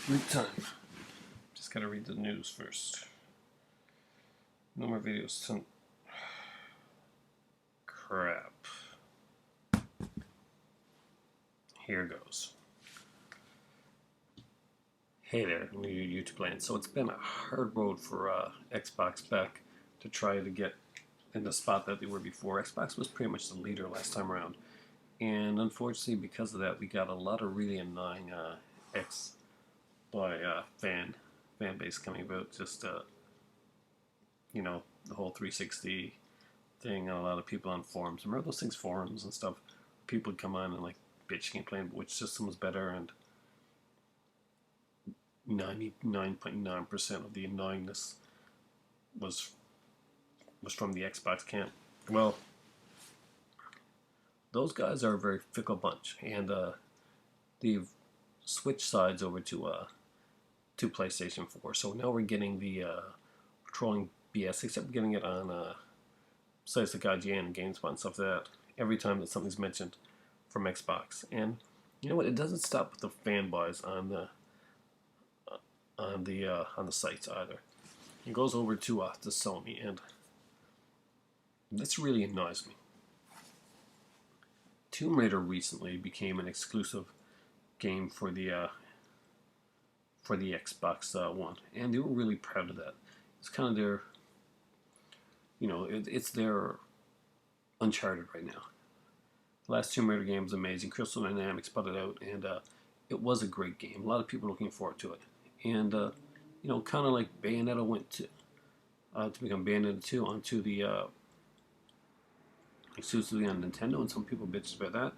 Read time. Just gotta read the news first. No more videos. Crap. Here goes. Hey there, new YouTube land. So it's been a hard road for Xbox back to try to get in the spot that they were before. Xbox was pretty much the leader last time around. And unfortunately, because of that, we got a lot of really annoying X by fan base coming about. Just the whole 360 thing, and a lot of people on forums. Remember those things, forums and stuff? People would come on and like bitch and complain which system was better, and 99.9% of the annoyingness was from the Xbox camp. Well, those guys are a very fickle bunch, and they've switched sides over to PlayStation 4. So now we're getting the trolling BS, except we're getting it on sites like IGN and GameSpot and stuff like that every time that something's mentioned from Xbox. And you know what? It doesn't stop with the fanboys on the sites either. It goes over to Sony, and this really annoys me. Tomb Raider recently became an exclusive game for the Xbox One, and they were really proud of that. It's kind of their, it's their Uncharted right now. The last Tomb Raider game was amazing. Crystal Dynamics put it out, and it was a great game. A lot of people are looking forward to it. And, kind of like Bayonetta went to become Bayonetta 2 onto the exclusively on Nintendo, and some people bitched about that.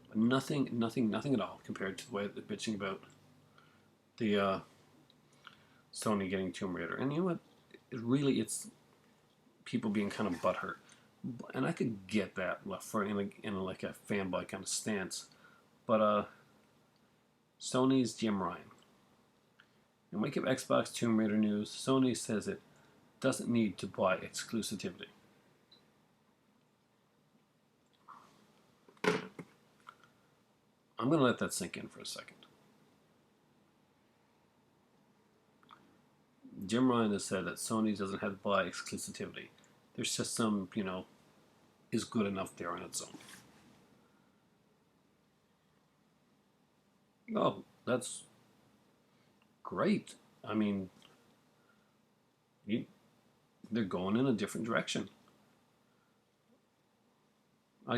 But nothing at all compared to the way they're bitching about the Sony getting Tomb Raider. And you know what? It's people being kind of butthurt. And I could get that for in a fanboy kind of stance. But Sony's Jim Ryan. In wake of Xbox Tomb Raider news, Sony says it doesn't need to buy exclusivity. I'm going to let that sink in for a second. Jim Ryan has said that Sony doesn't have to buy exclusivity. Their system, is good enough there on its own. Oh, that's great. I mean, they're going in a different direction. I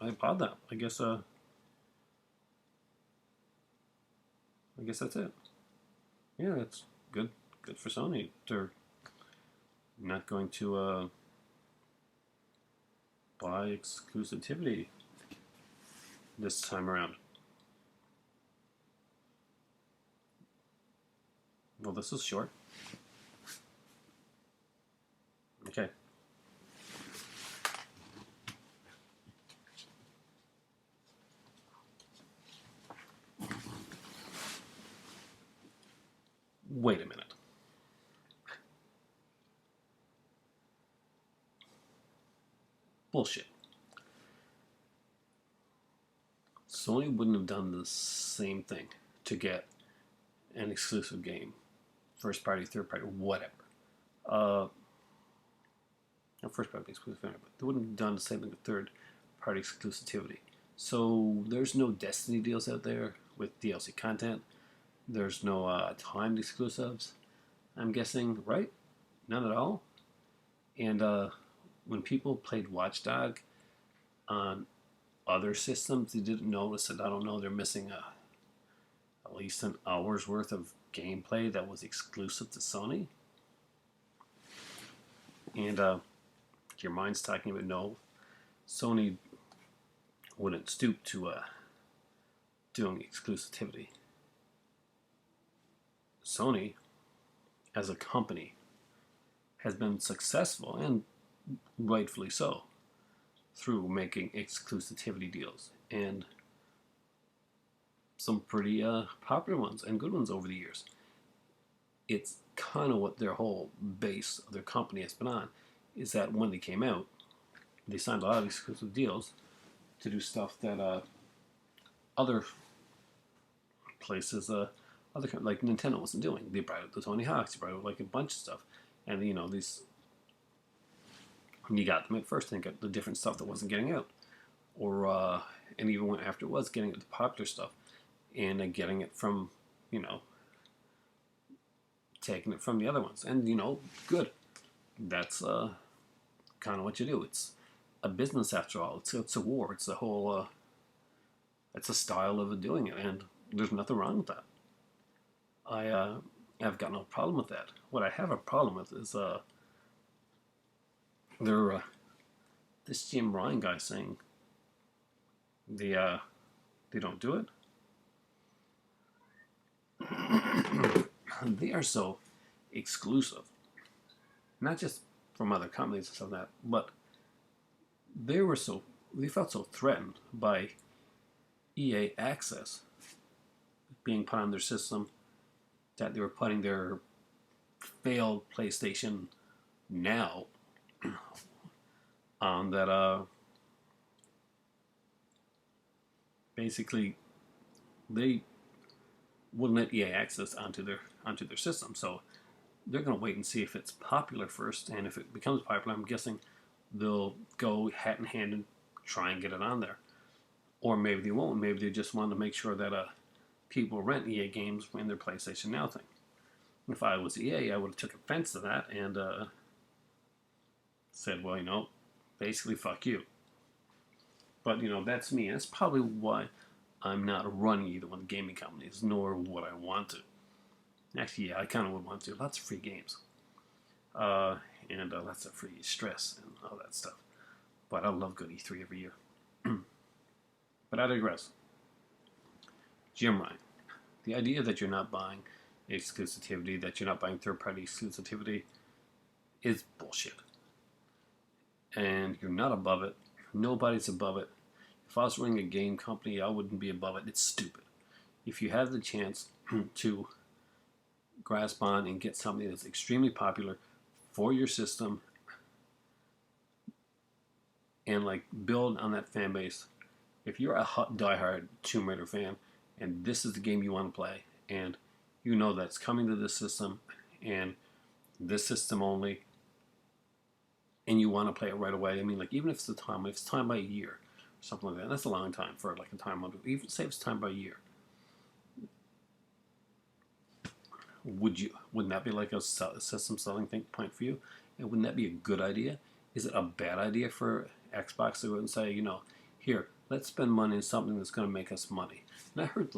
applaud that. I guess that's it. Yeah, it's good. Good for Sony. They're not going to buy exclusivity this time around. Well, this is short. Okay. Wait a minute. Bullshit. Sony wouldn't have done the same thing to get an exclusive game, first party, third party, whatever. Not first party exclusive, but they wouldn't have done the same thing with third party exclusivity. So there's no Destiny deals out there with DLC content. There's no timed exclusives, I'm guessing, right? None at all. And when people played Watchdog on other systems, they didn't notice that, I don't know, they're missing at least an hour's worth of gameplay that was exclusive to Sony. And your mind's talking about, no, Sony wouldn't stoop to doing exclusivity. Sony, as a company, has been successful, and rightfully so, through making exclusivity deals, and some pretty popular ones and good ones over the years. It's kind of what their whole base of their company has been on, is that when they came out, they signed a lot of exclusive deals to do stuff that other places, like Nintendo wasn't doing. They brought out the Tony Hawks, they brought out like a bunch of stuff, and these you got them at first, and got the different stuff that wasn't getting out, or and even when after it was getting the popular stuff, and getting it from you know taking it from the other ones, and good. That's kind of what you do. It's a business after all. It's a war. It's a whole. It's a style of doing it, and there's nothing wrong with that. I've got no problem with that. What I have a problem with is there this Jim Ryan guy saying they don't do it. They are so exclusive, not just from other companies and stuff like that, but they felt so threatened by EA Access being put on their system that they were putting their failed PlayStation Now on that. Basically, they wouldn't let EA Access onto their system, so they're going to wait and see if it's popular first, and if it becomes popular, I'm guessing they'll go hat in hand and try and get it on there. Or maybe they won't. Maybe they just want to make sure that people rent EA games in their PlayStation Now thing. If I was EA, I would have took offense to that and said, well, basically fuck you. But, that's me. That's probably why I'm not running either one of the gaming companies, nor would I want to. Actually, yeah, I kind of would want to. Lots of free games. And lots of free stress and all that stuff. But I love good E3 every year. But I digress. Jim Ryan. The idea that you're not buying exclusivity, that you're not buying third-party exclusivity, is bullshit. And you're not above it. Nobody's above it. If I was running a game company, I wouldn't be above it. It's stupid. If you have the chance to grasp on and get something that's extremely popular for your system and build on that fan base, if you're a diehard Tomb Raider fan and this is the game you want to play and you know that's coming to this system and this system only, and you want to play it right away, even if it's time by a year or something like that, that's a long time for a time limit. Even say it's time by a year. Wouldn't that be like a system selling point for you? And wouldn't that be a good idea? Is it a bad idea for Xbox to go and say, here, let's spend money on something that's going to make us money? And I heard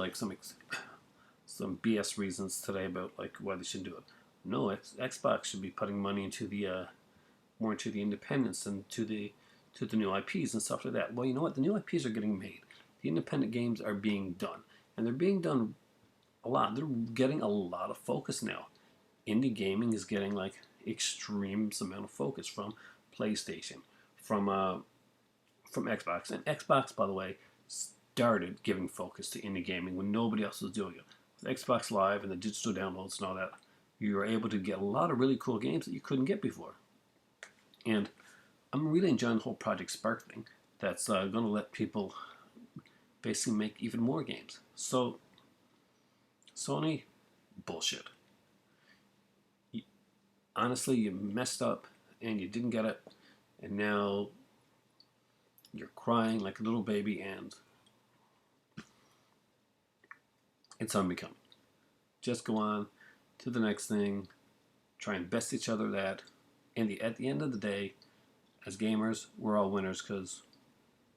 some BS reasons today about why they should do it. No, Xbox should be putting money into the more into the independents and to the new IPs and stuff like that. Well, you know what? The new IPs are getting made. The independent games are being done, and they're being done a lot. They're getting a lot of focus now. Indie gaming is getting extreme amount of focus from PlayStation, from Xbox. And Xbox, by the way, started giving focus to indie gaming when nobody else was doing it. With Xbox Live and the digital downloads and all that, you were able to get a lot of really cool games that you couldn't get before. And I'm really enjoying the whole Project Spark thing. That's going to let people basically make even more games. So, Sony, bullshit. Honestly, you messed up and you didn't get it, and now you're crying like a little baby, and it's unbecoming. Just go on to the next thing, try and best each other at the end of the day, as gamers, we're all winners because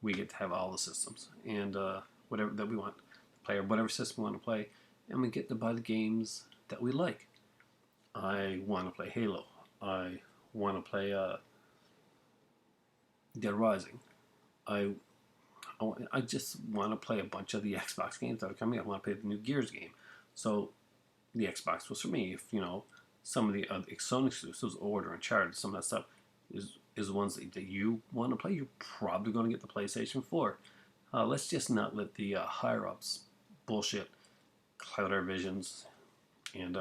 we get to have all the systems and whatever that we want to play, or whatever system we want to play, and we get to buy the games that we like. I want to play Halo. I want to play Dead Rising. I just want to play a bunch of the Xbox games that are coming out. I want to play the new Gears game. So the Xbox was for me. If some of the other Sony exclusives, Order, Uncharted, some of that stuff is the ones that you want to play, you're probably going to get the PlayStation 4. Let's just not let the higher ups bullshit cloud our visions and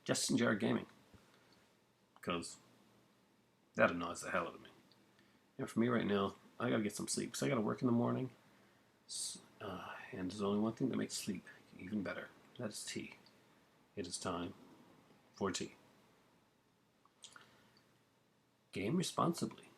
just enjoy our gaming, because that annoys the hell out of me. And for me right now, I gotta get some sleep because I gotta work in the morning, and there's only one thing that makes sleep even better, That is tea. It is time for tea. Game responsibly.